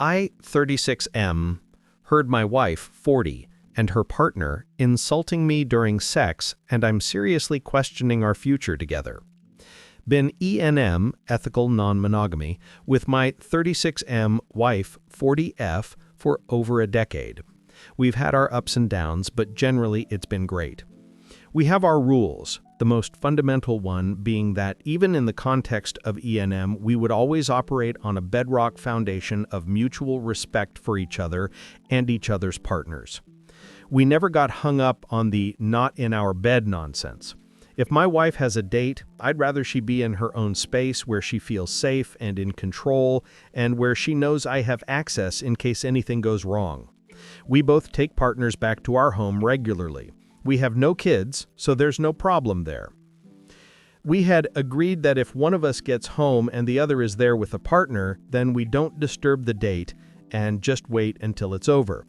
I, 36M, heard my wife, 40, and her partner insulting me during sex, and I'm seriously questioning our future together. Been ENM, ethical non-monogamy, with my 36M wife, 40F, for over a decade. We've had our ups and downs, but generally it's been great. We have our rules, the most fundamental one being that even in the context of ENM, we would always operate on a bedrock foundation of mutual respect for each other and each other's partners. We never got hung up on the not in our bed nonsense. If my wife has a date, I'd rather she be in her own space where she feels safe and in control and where she knows I have access in case anything goes wrong. We both take partners back to our home regularly. We have no kids, so there's no problem there. We had agreed that if one of us gets home and the other is there with a partner, then we don't disturb the date and just wait until it's over.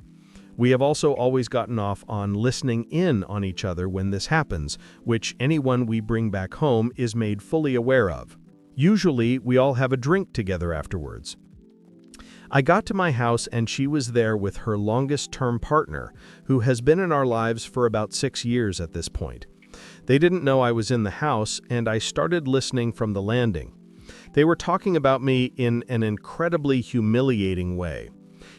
We have also always gotten off on listening in on each other when this happens, which anyone we bring back home is made fully aware of. Usually, we all have a drink together afterwards. I got to my house and she was there with her longest-term partner, who has been in our lives for about 6 years at this point. They didn't know I was in the house, and I started listening from the landing. They were talking about me in an incredibly humiliating way.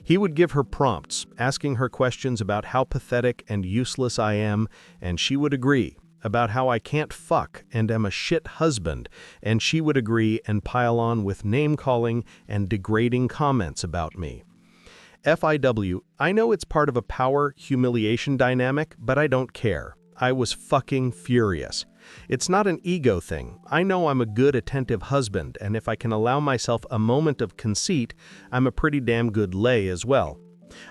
He would give her prompts, asking her questions about how pathetic and useless I am, and she would agree, about how I can't fuck and am a shit husband, and she would agree and pile on with name-calling and degrading comments about me. FIW, I know it's part of a power-humiliation dynamic, but I don't care. I was fucking furious. It's not an ego thing. I know I'm a good, attentive husband, and if I can allow myself a moment of conceit, I'm a pretty damn good lay as well.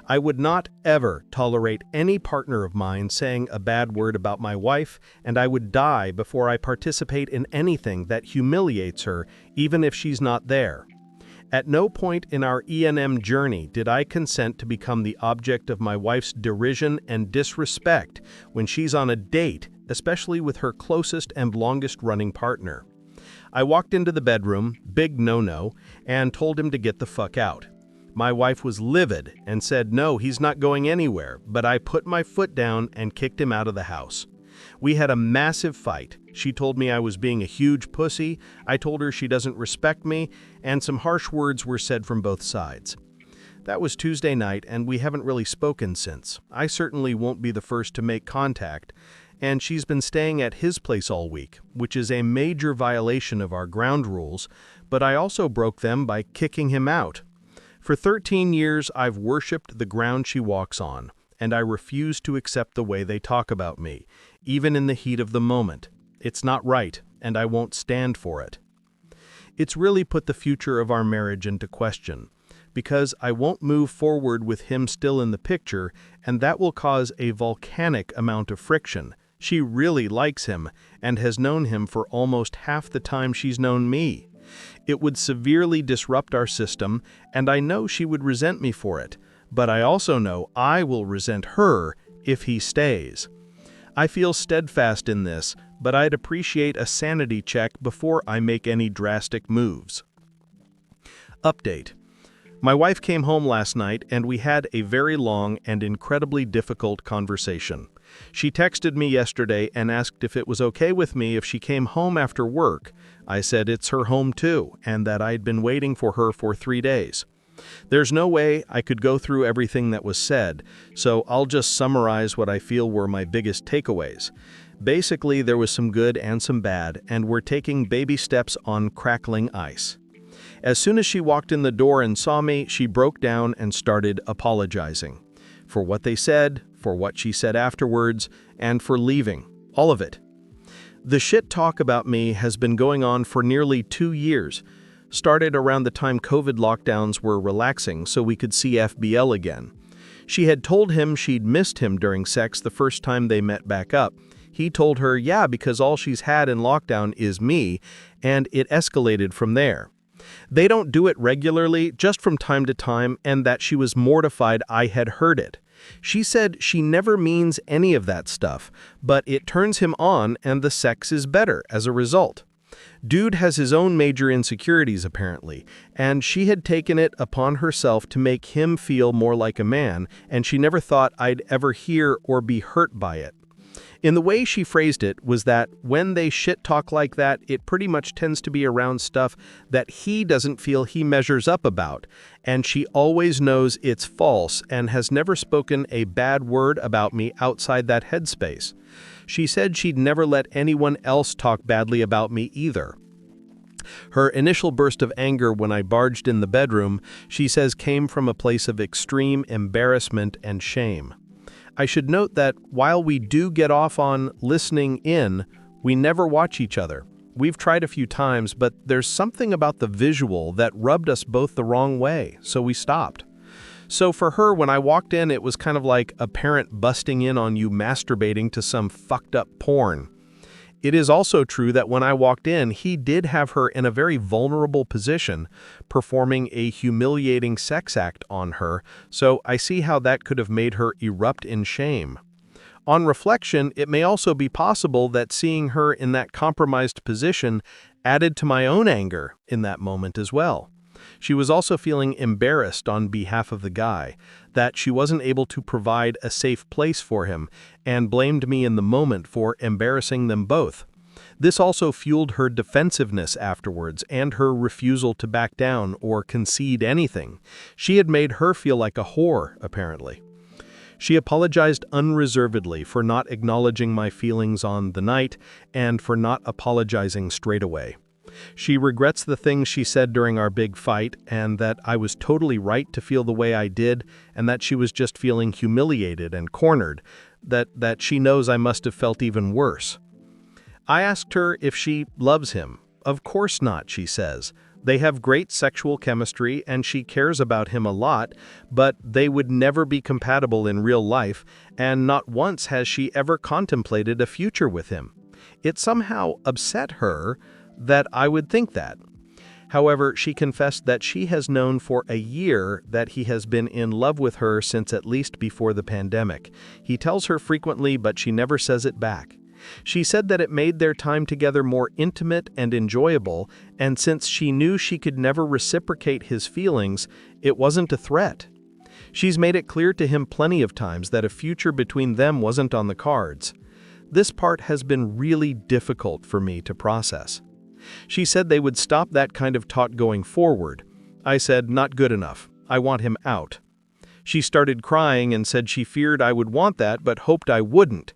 I would not ever tolerate any partner of mine saying a bad word about my wife, and I would die before I participate in anything that humiliates her, even if she's not there. At no point in our ENM journey did I consent to become the object of my wife's derision and disrespect when she's on a date, especially with her closest and longest-running partner. I walked into the bedroom, big no-no, and told him to get the fuck out. My wife was livid and said no, he's not going anywhere, but I put my foot down and kicked him out of the house. We had a massive fight. She told me I was being a huge pussy, I told her she doesn't respect me, and some harsh words were said from both sides. That was Tuesday night, and we haven't really spoken since. I certainly won't be the first to make contact, and she's been staying at his place all week, which is a major violation of our ground rules, but I also broke them by kicking him out. For 13 years, I've worshipped the ground she walks on, and I refuse to accept the way they talk about me, even in the heat of the moment. It's not right, and I won't stand for it. It's really put the future of our marriage into question, because I won't move forward with him still in the picture, and that will cause a volcanic amount of friction. She really likes him, and has known him for almost half the time she's known me. It would severely disrupt our system, and I know she would resent me for it, but I also know I will resent her if he stays. I feel steadfast in this, but I'd appreciate a sanity check before I make any drastic moves. Update. My wife came home last night, and we had a very long and incredibly difficult conversation. She texted me yesterday and asked if it was okay with me if she came home after work. I said it's her home too, and that I'd been waiting for her for 3 days. There's no way I could go through everything that was said, so I'll just summarize what I feel were my biggest takeaways. Basically, there was some good and some bad, and we're taking baby steps on crackling ice. As soon as she walked in the door and saw me, she broke down and started apologizing. For what they said, for what she said afterwards, and for leaving. All of it. The shit talk about me has been going on for nearly 2 years. Started around the time COVID lockdowns were relaxing so we could see FBL again. She had told him she'd missed him during sex the first time they met back up. He told her, yeah, because all she's had in lockdown is me, and it escalated from there. They don't do it regularly, just from time to time, and that she was mortified I had heard it. She said she never means any of that stuff, but it turns him on and the sex is better as a result. Dude has his own major insecurities, apparently, and she had taken it upon herself to make him feel more like a man, and she never thought I'd ever hear or be hurt by it. In the way she phrased it was that when they shit talk like that, it pretty much tends to be around stuff that he doesn't feel he measures up about, and she always knows it's false and has never spoken a bad word about me outside that headspace. She said she'd never let anyone else talk badly about me either. Her initial burst of anger when I barged in the bedroom, she says, came from a place of extreme embarrassment and shame. I should note that while we do get off on listening in, we never watch each other. We've tried a few times, but there's something about the visual that rubbed us both the wrong way, so we stopped. So for her, when I walked in, it was kind of like a parent busting in on you masturbating to some fucked up porn. It is also true that when I walked in, he did have her in a very vulnerable position, performing a humiliating sex act on her, so I see how that could have made her erupt in shame. On reflection, it may also be possible that seeing her in that compromised position added to my own anger in that moment as well. She was also feeling embarrassed on behalf of the guy, that she wasn't able to provide a safe place for him, and blamed me in the moment for embarrassing them both. This also fueled her defensiveness afterwards and her refusal to back down or concede anything. She had made her feel like a whore, apparently. She apologized unreservedly for not acknowledging my feelings on the night and for not apologizing straight away. She regrets the things she said during our big fight and that I was totally right to feel the way I did and that she was just feeling humiliated and cornered, that she knows I must have felt even worse. I asked her if she loves him. Of course not, she says. They have great sexual chemistry and she cares about him a lot, but they would never be compatible in real life, and not once has she ever contemplated a future with him. It somehow upset her that I would think that. However, she confessed that she has known for a year that he has been in love with her since at least before the pandemic. He tells her frequently, but she never says it back. She said that it made their time together more intimate and enjoyable, and since she knew she could never reciprocate his feelings, it wasn't a threat. She's made it clear to him plenty of times that a future between them wasn't on the cards. This part has been really difficult for me to process. She said they would stop that kind of talk going forward. I said, not good enough. I want him out. She started crying and said she feared I would want that but hoped I wouldn't.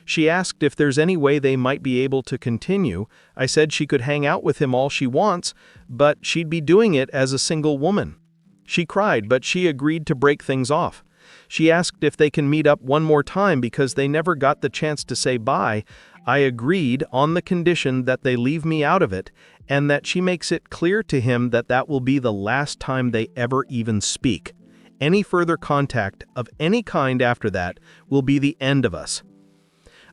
She asked if there's any way they might be able to continue. I said she could hang out with him all she wants, but she'd be doing it as a single woman. She cried, but she agreed to break things off. She asked if they can meet up one more time because they never got the chance to say bye. I agreed on the condition that they leave me out of it and that she makes it clear to him that that will be the last time they ever even speak. Any further contact of any kind after that will be the end of us.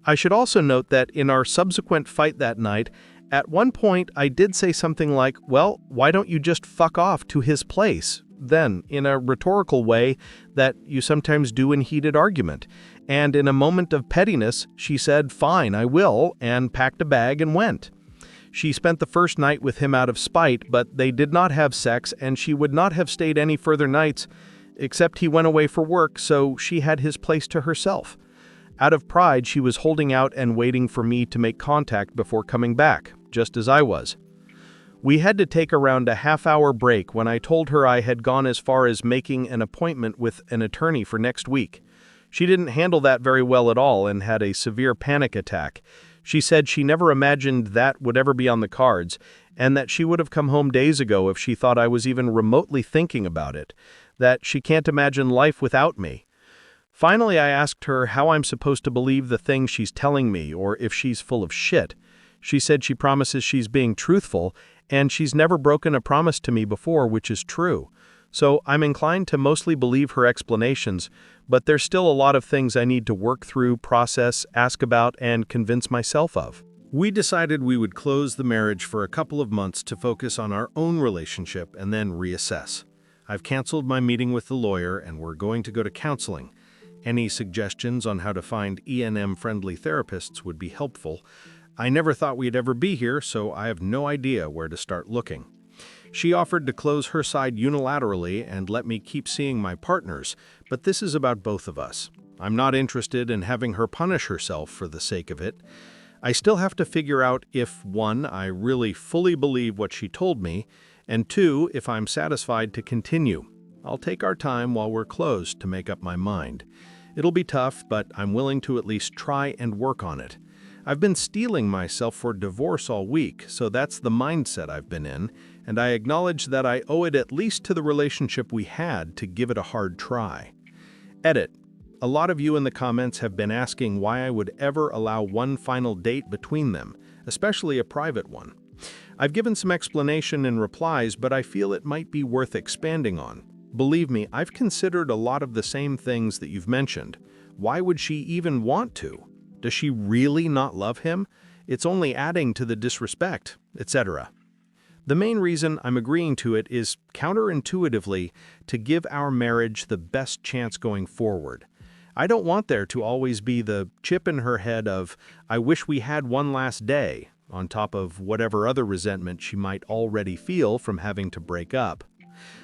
I should also note that in our subsequent fight that night, at one point I did say something like, well, why don't you just fuck off to his place? Then, in a rhetorical way that you sometimes do in heated argument. And in a moment of pettiness, she said, fine, I will, and packed a bag and went. She spent the first night with him out of spite, but they did not have sex, and she would not have stayed any further nights, except he went away for work, so she had his place to herself. Out of pride, she was holding out and waiting for me to make contact before coming back, just as I was. We had to take around a half-hour break when I told her I had gone as far as making an appointment with an attorney for next week. She didn't handle that very well at all and had a severe panic attack. She said she never imagined that would ever be on the cards, and that she would have come home days ago if she thought I was even remotely thinking about it, that she can't imagine life without me. Finally, I asked her how I'm supposed to believe the things she's telling me or if she's full of shit. She said she promises she's being truthful, and she's never broken a promise to me before, which is true. So I'm inclined to mostly believe her explanations, but there's still a lot of things I need to work through, process, ask about, and convince myself of. We decided we would close the marriage for a couple of months to focus on our own relationship and then reassess. I've canceled my meeting with the lawyer and we're going to go to counseling. Any suggestions on how to find E&M-friendly therapists would be helpful. I never thought we'd ever be here, so I have no idea where to start looking. She offered to close her side unilaterally and let me keep seeing my partners, but this is about both of us. I'm not interested in having her punish herself for the sake of it. I still have to figure out if, 1, I really fully believe what she told me, and 2, if I'm satisfied to continue. I'll take our time while we're closed to make up my mind. It'll be tough, but I'm willing to at least try and work on it. I've been steeling myself for divorce all week, so that's the mindset I've been in, and I acknowledge that I owe it at least to the relationship we had to give it a hard try. Edit. A lot of you in the comments have been asking why I would ever allow one final date between them, especially a private one. I've given some explanation in replies, but I feel it might be worth expanding on. Believe me, I've considered a lot of the same things that you've mentioned. Why would she even want to? Does she really not love him? It's only adding to the disrespect, etc. The main reason I'm agreeing to it is counterintuitively to give our marriage the best chance going forward. I don't want there to always be the chip in her head of, I wish we had one last day, on top of whatever other resentment she might already feel from having to break up.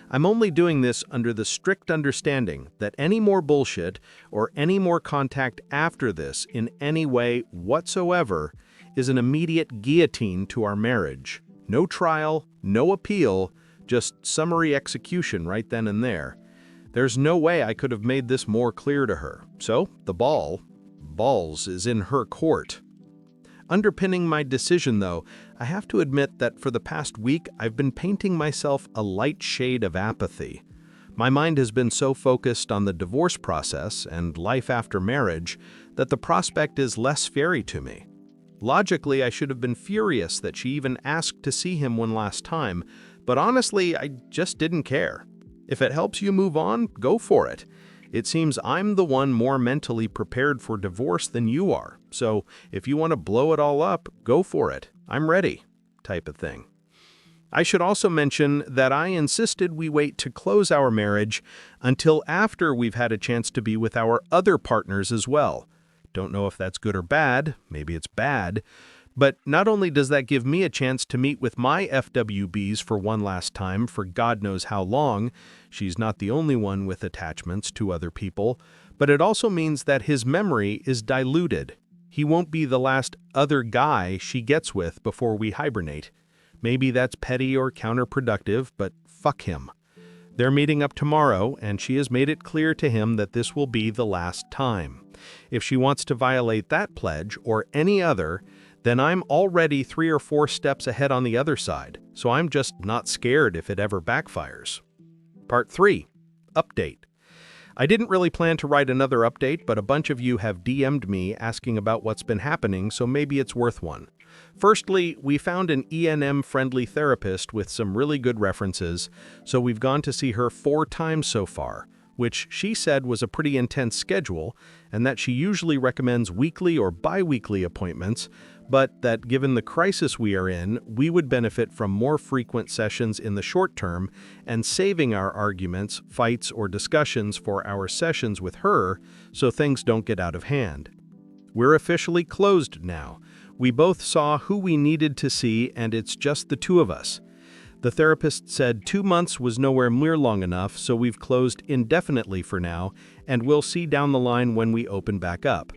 I'm only doing this under the strict understanding that any more bullshit or any more contact after this in any way whatsoever is an immediate guillotine to our marriage. No trial, no appeal, just summary execution right then and there. There's no way I could have made this more clear to her. So, the balls is in her court. Underpinning my decision, though, I have to admit that for the past week, I've been painting myself a light shade of apathy. My mind has been so focused on the divorce process and life after marriage that the prospect is less scary to me. Logically, I should have been furious that she even asked to see him one last time, but honestly, I just didn't care. If it helps you move on, go for it. It seems I'm the one more mentally prepared for divorce than you are, so if you want to blow it all up, go for it. I'm ready, type of thing. I should also mention that I insisted we wait to close our marriage until after we've had a chance to be with our other partners as well. Don't know if that's good or bad, maybe it's bad, but not only does that give me a chance to meet with my FWBs for one last time for God knows how long, she's not the only one with attachments to other people, but it also means that his memory is diluted. He won't be the last other guy she gets with before we hibernate. Maybe that's petty or counterproductive, but fuck him. They're meeting up tomorrow, and she has made it clear to him that this will be the last time. If she wants to violate that pledge or any other, then I'm already 3 or 4 steps ahead on the other side, so I'm just not scared if it ever backfires. Part 3. Update. I didn't really plan to write another update, but a bunch of you have DM'd me asking about what's been happening, so maybe it's worth one. Firstly, we found an E&M-friendly therapist with some really good references, so we've gone to see her 4 times so far, which she said was a pretty intense schedule, and that she usually recommends weekly or bi-weekly appointments, but that given the crisis we are in, we would benefit from more frequent sessions in the short term and saving our arguments, fights, or discussions for our sessions with her so things don't get out of hand. We're officially closed now. We both saw who we needed to see, and it's just the 2 of us. The therapist said 2 months was nowhere near long enough, so we've closed indefinitely for now, and we'll see down the line when we open back up.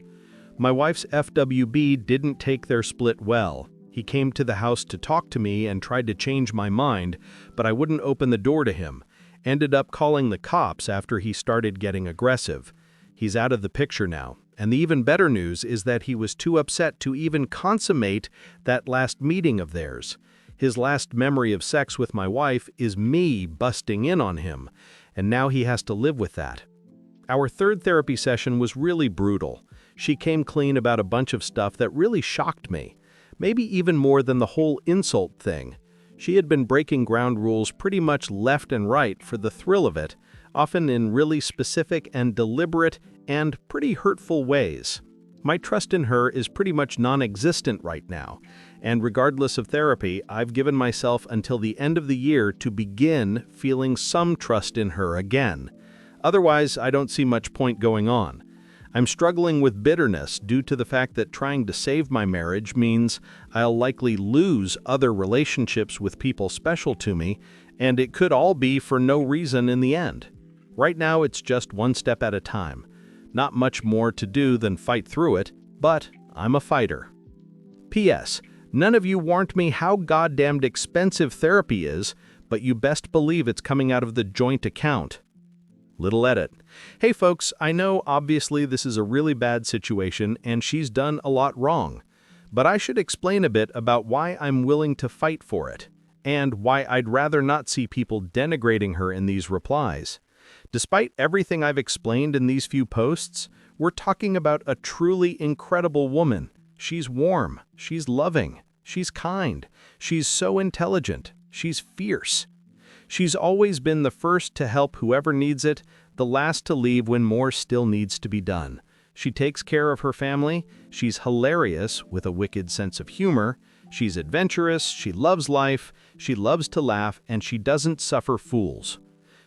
My wife's FWB didn't take their split well. He came to the house to talk to me and tried to change my mind, but I wouldn't open the door to him. Ended up calling the cops after he started getting aggressive. He's out of the picture now, and the even better news is that he was too upset to even consummate that last meeting of theirs. His last memory of sex with my wife is me busting in on him, and now he has to live with that. Our 3rd therapy session was really brutal. She came clean about a bunch of stuff that really shocked me, maybe even more than the whole insult thing. She had been breaking ground rules pretty much left and right for the thrill of it, often in really specific and deliberate and pretty hurtful ways. My trust in her is pretty much non-existent right now, and regardless of therapy, I've given myself until the end of the year to begin feeling some trust in her again. Otherwise, I don't see much point going on. I'm struggling with bitterness due to the fact that trying to save my marriage means I'll likely lose other relationships with people special to me, and it could all be for no reason in the end. Right now, it's just one step at a time. Not much more to do than fight through it, but I'm a fighter. P.S. None of you warned me how goddamned expensive therapy is, but you best believe it's coming out of the joint account. Little edit. Hey folks, I know obviously this is a really bad situation and she's done a lot wrong, but I should explain a bit about why I'm willing to fight for it, and why I'd rather not see people denigrating her in these replies. Despite everything I've explained in these few posts, we're talking about a truly incredible woman. She's warm, she's loving, she's kind, she's so intelligent, she's fierce. She's always been the first to help whoever needs it, the last to leave when more still needs to be done. She takes care of her family, she's hilarious with a wicked sense of humor, she's adventurous, she loves life, she loves to laugh, and she doesn't suffer fools.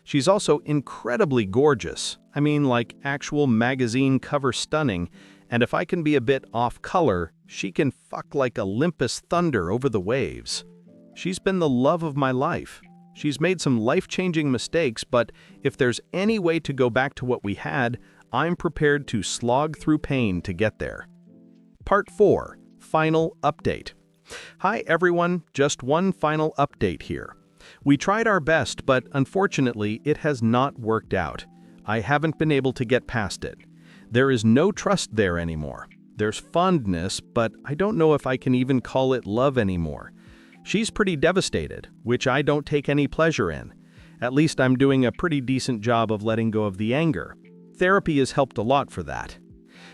She's also incredibly gorgeous, I mean like actual magazine cover stunning, and if I can be a bit off color, she can fuck like Olympus thunder over the waves. She's been the love of my life. She's made some life-changing mistakes, but if there's any way to go back to what we had, I'm prepared to slog through pain to get there. Part 4. Final Update. Hi everyone, just one final update here. We tried our best, but unfortunately, it has not worked out. I haven't been able to get past it. There is no trust there anymore. There's fondness, but I don't know if I can even call it love anymore. She's pretty devastated, which I don't take any pleasure in. At least I'm doing a pretty decent job of letting go of the anger. Therapy has helped a lot for that.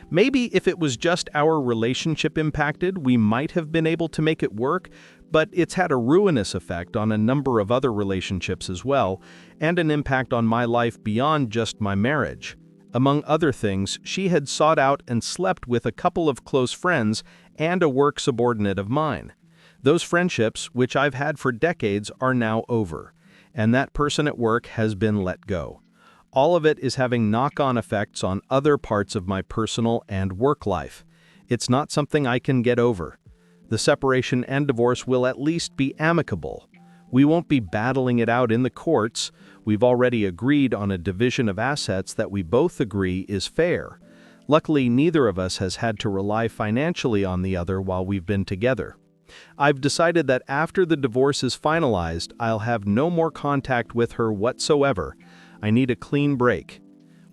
Maybe if it was just our relationship impacted, we might have been able to make it work, but it's had a ruinous effect on a number of other relationships as well, and an impact on my life beyond just my marriage. Among other things, she had sought out and slept with a couple of close friends and a work subordinate of mine. Those friendships, which I've had for decades, are now over, and that person at work has been let go. All of it is having knock-on effects on other parts of my personal and work life. It's not something I can get over. The separation and divorce will at least be amicable. We won't be battling it out in the courts. We've already agreed on a division of assets that we both agree is fair. Luckily, neither of us has had to rely financially on the other while we've been together. I've decided that after the divorce is finalized, I'll have no more contact with her whatsoever. I need a clean break.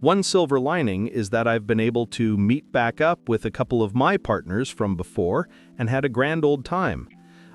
One silver lining is that I've been able to meet back up with a couple of my partners from before and had a grand old time.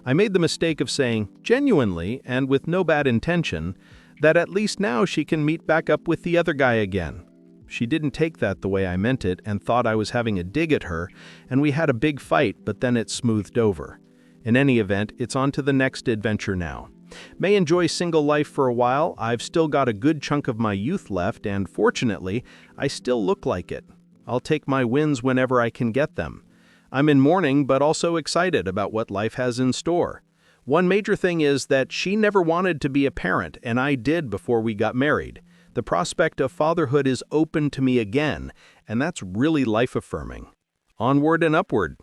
I made the mistake of saying, genuinely and with no bad intention, that at least now she can meet back up with the other guy again. She didn't take that the way I meant it and thought I was having a dig at her, and we had a big fight, but then it smoothed over. In any event, it's on to the next adventure now. May enjoy single life for a while. I've still got a good chunk of my youth left, and fortunately, I still look like it. I'll take my wins whenever I can get them. I'm in mourning, but also excited about what life has in store. One major thing is that she never wanted to be a parent, and I did before we got married. The prospect of fatherhood is open to me again, and that's really life-affirming. Onward and upward.